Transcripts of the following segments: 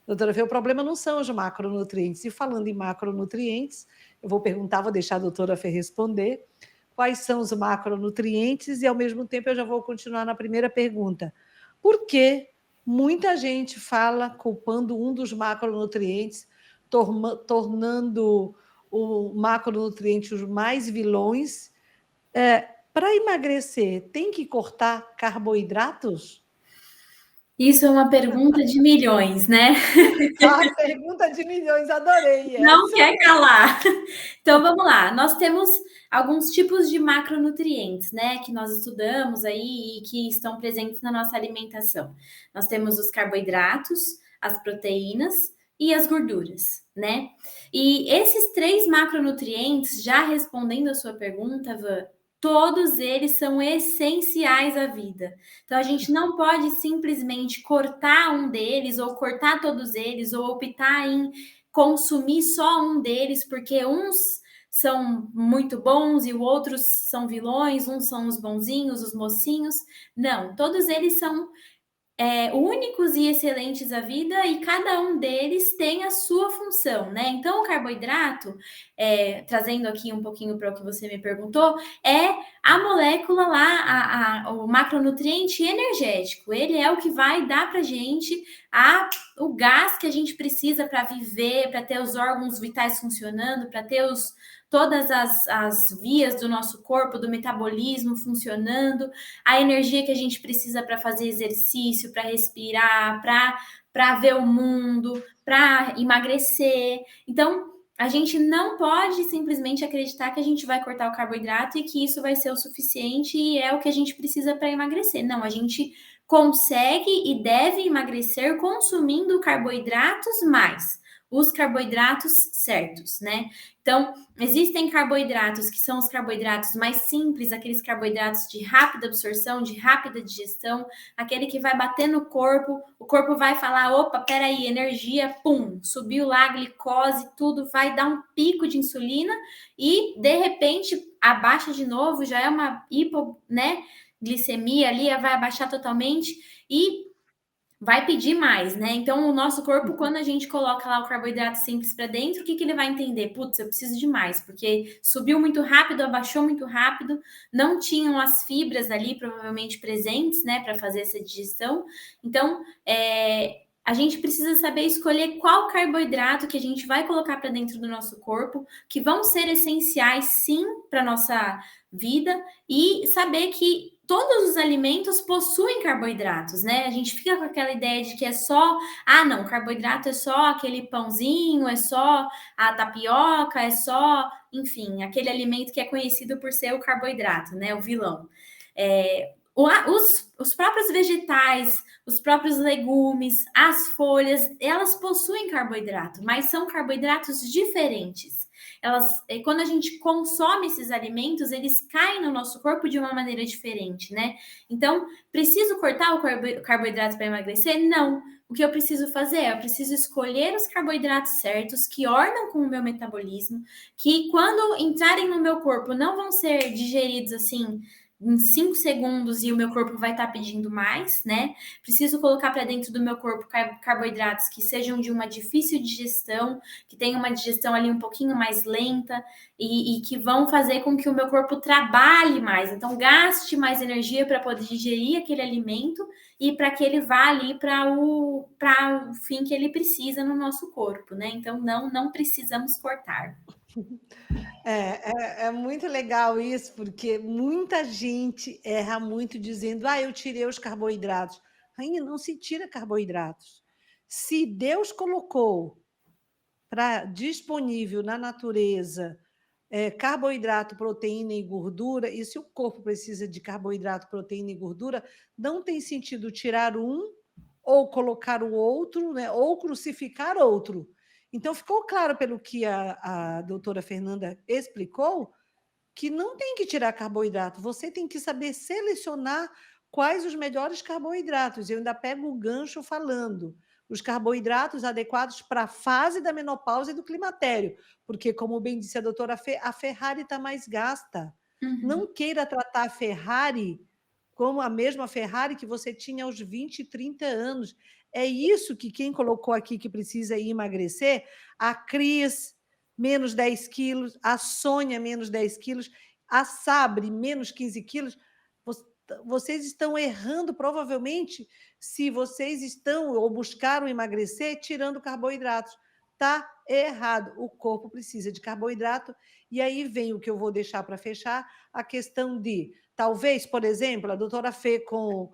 Doutora Fê, o problema não são os macronutrientes. E falando em macronutrientes, eu vou perguntar, vou deixar a doutora Fê responder, quais são os macronutrientes e, ao mesmo tempo, eu já vou continuar na primeira pergunta. Por que muita gente fala culpando um dos macronutrientes, tornando o macronutriente os mais vilões? Para emagrecer, tem que cortar carboidratos? Isso é uma pergunta de milhões, né? A pergunta de milhões, adorei Não essa. quer calar. Então vamos lá. Nós temos alguns tipos de macronutrientes, né, que nós estudamos aí e que estão presentes na nossa alimentação. Nós temos os carboidratos, as proteínas e as gorduras, né? E esses três macronutrientes, já respondendo a sua pergunta, Van, todos eles são essenciais à vida. Então a gente não pode simplesmente cortar um deles ou cortar todos eles ou optar em consumir só um deles, porque uns são muito bons e os outros são vilões, uns são os bonzinhos, os mocinhos. Não, todos eles são únicos e excelentes à vida e cada um deles tem a sua função, né? Então, o carboidrato, trazendo aqui um pouquinho para o que você me perguntou, é a molécula lá, o macronutriente energético. Ele é o que vai dar para a gente o gás que a gente precisa para viver, para ter os órgãos vitais funcionando, para ter todas as vias do nosso corpo, do metabolismo funcionando, a energia que a gente precisa para fazer exercício, para respirar, para ver o mundo, para emagrecer. Então, a gente não pode simplesmente acreditar que a gente vai cortar o carboidrato e que isso vai ser o suficiente e é o que a gente precisa para emagrecer. Não, a gente consegue e deve emagrecer consumindo carboidratos mais os carboidratos certos, né? Então, existem carboidratos que são os carboidratos mais simples, aqueles carboidratos de rápida absorção, de rápida digestão, aquele que vai bater no corpo, o corpo vai falar, opa, peraí, energia, pum, subiu lá a glicose, tudo, vai dar um pico de insulina e, de repente, abaixa de novo, já é uma glicemia ali, vai abaixar totalmente e vai pedir mais, né? Então, o nosso corpo, quando a gente coloca lá o carboidrato simples para dentro, o que ele vai entender? Putz, eu preciso de mais, porque subiu muito rápido, abaixou muito rápido, não tinham as fibras ali provavelmente presentes, né, para fazer essa digestão. Então, a gente precisa saber escolher qual carboidrato que a gente vai colocar para dentro do nosso corpo, que vão ser essenciais, sim, para nossa vida, e saber que todos os alimentos possuem carboidratos, né? A gente fica com aquela ideia de que é só, não, carboidrato é só aquele pãozinho, é só a tapioca, é só, enfim, aquele alimento que é conhecido por ser o carboidrato, né? O vilão. Os próprios vegetais, os próprios legumes, as folhas, elas possuem carboidrato, mas são carboidratos diferentes. Quando a gente consome esses alimentos, eles caem no nosso corpo de uma maneira diferente, né? Então, preciso cortar o carboidrato para emagrecer? Não. O que eu preciso fazer? Eu preciso escolher os carboidratos certos que ornam com o meu metabolismo, que quando entrarem no meu corpo não vão ser digeridos assim em 5 segundos e o meu corpo vai estar pedindo mais, né? Preciso colocar para dentro do meu corpo carboidratos que sejam de uma difícil digestão, que tenham uma digestão ali um pouquinho mais lenta e que vão fazer com que o meu corpo trabalhe mais. Então, gaste mais energia para poder digerir aquele alimento e para que ele vá ali para o fim que ele precisa no nosso corpo, né? Então, não precisamos cortar. É muito legal isso, porque muita gente erra muito dizendo: eu tirei os carboidratos. Rainha, não se tira carboidratos. Se Deus colocou disponível na natureza carboidrato, proteína e gordura, e se o corpo precisa de carboidrato, proteína e gordura, não tem sentido tirar um ou colocar o outro, né, ou crucificar outro. Então, ficou claro pelo que a doutora Fernanda explicou, que não tem que tirar carboidrato, você tem que saber selecionar quais os melhores carboidratos. Eu ainda pego o gancho falando os carboidratos adequados para a fase da menopausa e do climatério, porque, como bem disse a doutora Fê, a Ferrari está mais gasta. Uhum. Não queira tratar a Ferrari como a mesma Ferrari que você tinha aos 20, 30 anos. É isso que quem colocou aqui que precisa emagrecer, a Cris, menos 10 quilos, a Sônia, menos 10 quilos, a Sabre, menos 15 quilos. Vocês estão errando, provavelmente, se vocês estão ou buscaram emagrecer tirando carboidratos. Está errado. O corpo precisa de carboidrato. E aí vem o que eu vou deixar para fechar, a questão de, talvez, por exemplo, a doutora Fê, com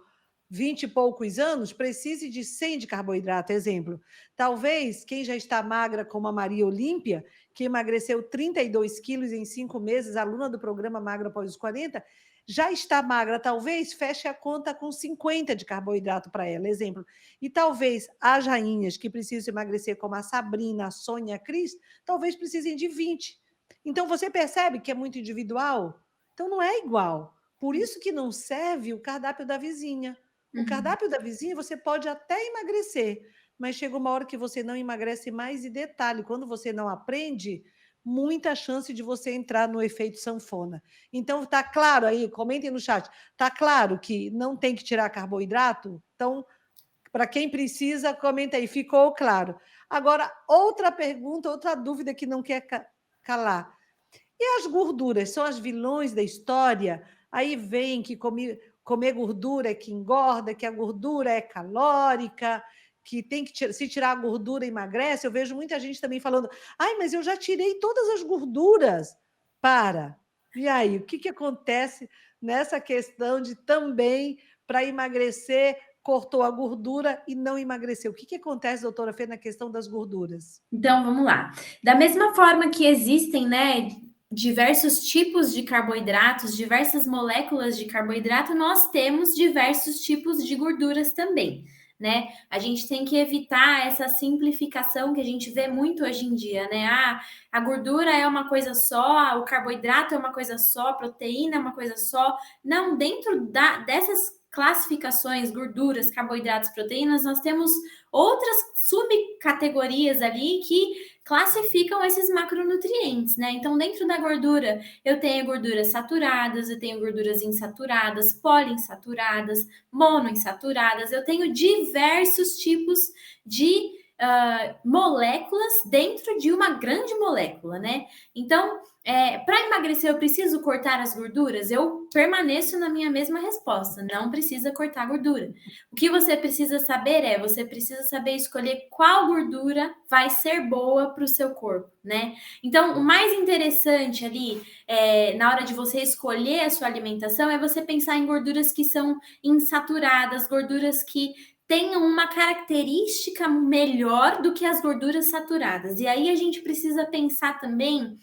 20 e poucos anos, precise de 100 de carboidrato, exemplo. Talvez quem já está magra, como a Maria Olímpia, que emagreceu 32 quilos em 5 meses, aluna do programa Magra após os 40, já está magra, talvez feche a conta com 50 de carboidrato para ela, exemplo. E talvez as rainhas que precisam emagrecer, como a Sabrina, a Sônia, a Cris, talvez precisem de 20. Então, você percebe que é muito individual? Então, não é igual. Por isso que não serve o cardápio da vizinha. O cardápio da vizinha você pode até emagrecer, mas chega uma hora que você não emagrece mais. E detalhe, quando você não aprende, muita chance de você entrar no efeito sanfona. Então, está claro aí? Comentem no chat. Está claro que não tem que tirar carboidrato? Então, para quem precisa, comenta aí. Ficou claro. Agora, outra pergunta, outra dúvida que não quer calar. E as gorduras são as vilões da história? Aí vem que comer gordura é que engorda, que a gordura é calórica, que tem que se tirar a gordura emagrece. Eu vejo muita gente também falando: ai, mas eu já tirei todas as gorduras. Para. E aí, o que acontece nessa questão de também, para emagrecer, cortou a gordura e não emagreceu? O que acontece, doutora Fê, na questão das gorduras? Então, vamos lá. Da mesma forma que existem, né, diversos tipos de carboidratos, diversas moléculas de carboidrato, nós temos diversos tipos de gorduras também, né? A gente tem que evitar essa simplificação que a gente vê muito hoje em dia, né? Ah, a gordura é uma coisa só, o carboidrato é uma coisa só, a proteína é uma coisa só. Não, dentro dessas classificações, gorduras, carboidratos, proteínas, nós temos outras subcategorias ali que classificam esses macronutrientes, né? Então, dentro da gordura, eu tenho gorduras saturadas, eu tenho gorduras insaturadas, poliinsaturadas, monoinsaturadas, eu tenho diversos tipos de moléculas dentro de uma grande molécula, né? Então, para emagrecer, eu preciso cortar as gorduras? Eu permaneço na minha mesma resposta, não precisa cortar gordura. O que você precisa saber você precisa saber escolher qual gordura vai ser boa para o seu corpo, né? Então, o mais interessante ali, na hora de você escolher a sua alimentação, é você pensar em gorduras que são insaturadas, gorduras que tenham uma característica melhor do que as gorduras saturadas. E aí a gente precisa pensar também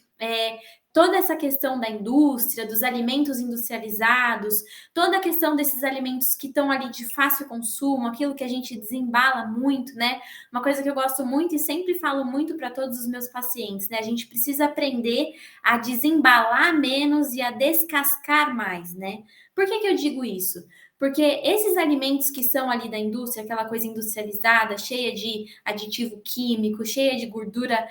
toda essa questão da indústria, dos alimentos industrializados, toda a questão desses alimentos que estão ali de fácil consumo, aquilo que a gente desembala muito, né? Uma coisa que eu gosto muito e sempre falo muito para todos os meus pacientes, né? A gente precisa aprender a desembalar menos e a descascar mais, né? Por que eu digo isso? Porque esses alimentos que são ali da indústria, aquela coisa industrializada, cheia de aditivo químico, cheia de gordura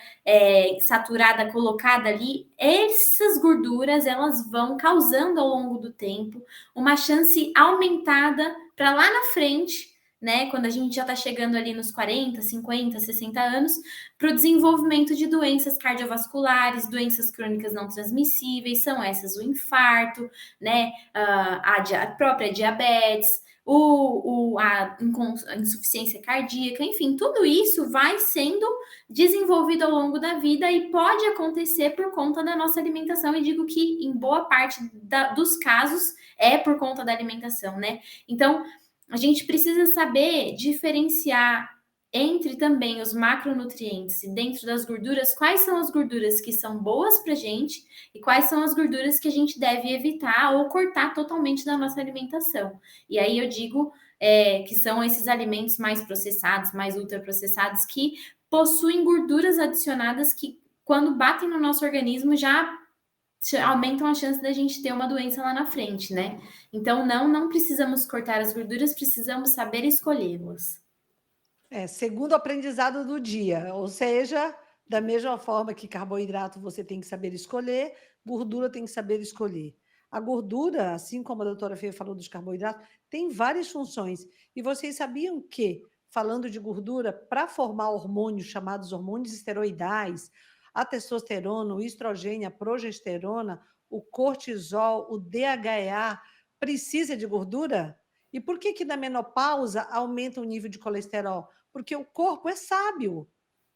saturada colocada ali, essas gorduras elas vão causando ao longo do tempo uma chance aumentada para lá na frente, né? Quando a gente já está chegando ali nos 40, 50, 60 anos, para o desenvolvimento de doenças cardiovasculares, doenças crônicas não transmissíveis, são essas o infarto, né? A própria diabetes, a insuficiência cardíaca, enfim, tudo isso vai sendo desenvolvido ao longo da vida e pode acontecer por conta da nossa alimentação. E digo que em boa parte dos casos é por conta da alimentação, né? Então, a gente precisa saber diferenciar entre também os macronutrientes e dentro das gorduras, quais são as gorduras que são boas para a gente e quais são as gorduras que a gente deve evitar ou cortar totalmente da nossa alimentação. E aí eu digo que são esses alimentos mais processados, mais ultraprocessados, que possuem gorduras adicionadas que, quando batem no nosso organismo, já aumentam a chance da gente ter uma doença lá na frente, né? Então, não precisamos cortar as gorduras, precisamos saber escolhê-las. Segundo aprendizado do dia, ou seja, da mesma forma que carboidrato você tem que saber escolher, gordura tem que saber escolher. A gordura, assim como a doutora Fê falou dos carboidratos, tem várias funções. E vocês sabiam que, falando de gordura, para formar hormônios chamados hormônios esteroidais, a testosterona, o estrogênio, a progesterona, o cortisol, o DHEA, precisa de gordura? E por que na menopausa aumenta o nível de colesterol? Porque o corpo é sábio.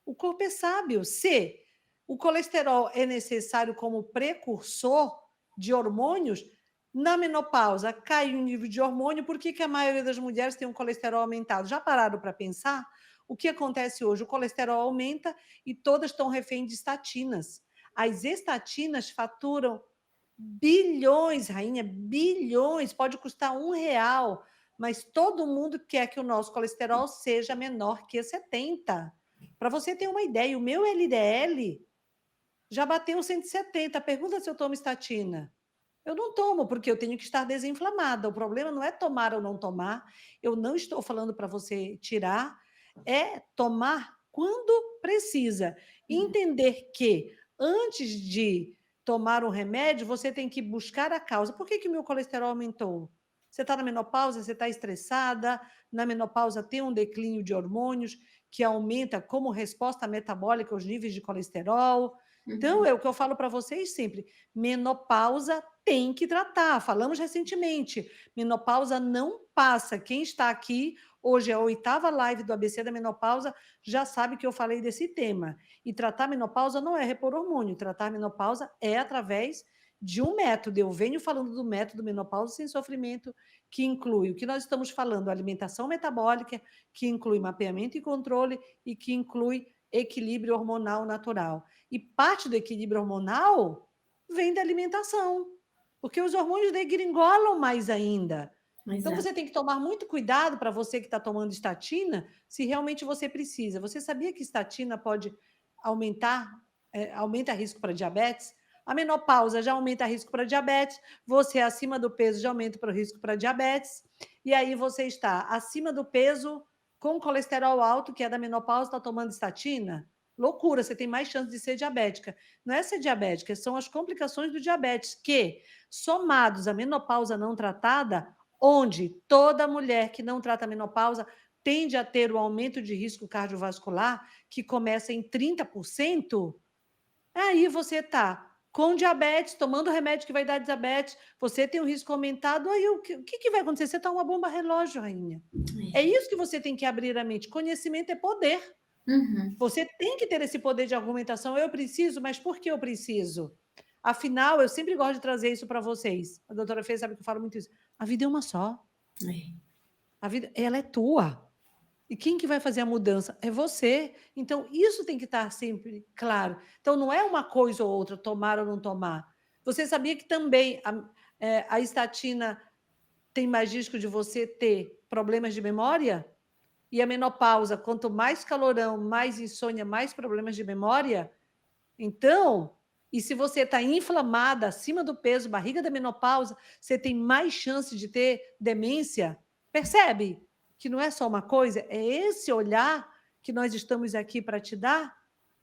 O corpo é sábio. Se o colesterol é necessário como precursor de hormônios, na menopausa cai o nível de hormônio, por que a maioria das mulheres tem um colesterol aumentado? Já pararam para pensar? O que acontece hoje? O colesterol aumenta e todas estão refém de estatinas. As estatinas faturam bilhões, rainha, bilhões, pode custar R$ 1, mas todo mundo quer que o nosso colesterol seja menor que 70. Para você ter uma ideia, o meu LDL já bateu 170. Pergunta se eu tomo estatina. Eu não tomo, porque eu tenho que estar desinflamada. O problema não é tomar ou não tomar. Eu não estou falando para você tirar, é tomar quando precisa. Entender que antes de tomar um remédio, você tem que buscar a causa. Por que o meu colesterol aumentou? Você está na menopausa, você está estressada, na menopausa tem um declínio de hormônios que aumenta como resposta metabólica os níveis de colesterol. Então, é o que eu falo para vocês sempre: menopausa tem que tratar. Falamos recentemente, menopausa não passa. Quem está aqui, hoje é a 8ª live do ABC da menopausa, já sabe que eu falei desse tema. E tratar menopausa não é repor hormônio, tratar menopausa é através de um método. Eu venho falando do método menopausa sem sofrimento, que inclui o que nós estamos falando, alimentação metabólica, que inclui mapeamento e controle e que inclui equilíbrio hormonal natural. E parte do equilíbrio hormonal vem da alimentação, porque os hormônios degringolam mais ainda. Então, Exato. você tem que tomar muito cuidado para você que está tomando estatina, se realmente você precisa. Você sabia que estatina pode aumenta risco para diabetes? A menopausa já aumenta risco para diabetes, você acima do peso já aumenta para o risco para diabetes, e aí você está acima do peso com colesterol alto, que é da menopausa, está tomando estatina? Loucura, você tem mais chance de ser diabética. Não é ser diabética, são as complicações do diabetes, que, somados à menopausa não tratada, onde toda mulher que não trata a menopausa tende a ter o aumento de risco cardiovascular, que começa em 30%, aí você está com diabetes, tomando remédio que vai dar diabetes, você tem um risco aumentado, aí o que vai acontecer? Você está uma bomba relógio, rainha. É isso que você tem que abrir a mente. Conhecimento é poder. Uhum. Você tem que ter esse poder de argumentação. Eu preciso, mas por que eu preciso? Afinal, eu sempre gosto de trazer isso para vocês. A doutora Fê sabe que eu falo muito isso. A vida é uma só. É. A vida, ela é tua. E quem que vai fazer a mudança? É você. Então, isso tem que estar sempre claro. Então, não é uma coisa ou outra, tomar ou não tomar. Você sabia que também a estatina tem mais risco de você ter problemas de memória? E a menopausa, quanto mais calorão, mais insônia, mais problemas de memória? Então, e se você está inflamada, acima do peso, barriga da menopausa, você tem mais chance de ter demência. Percebe que não é só uma coisa, é esse olhar que nós estamos aqui para te dar?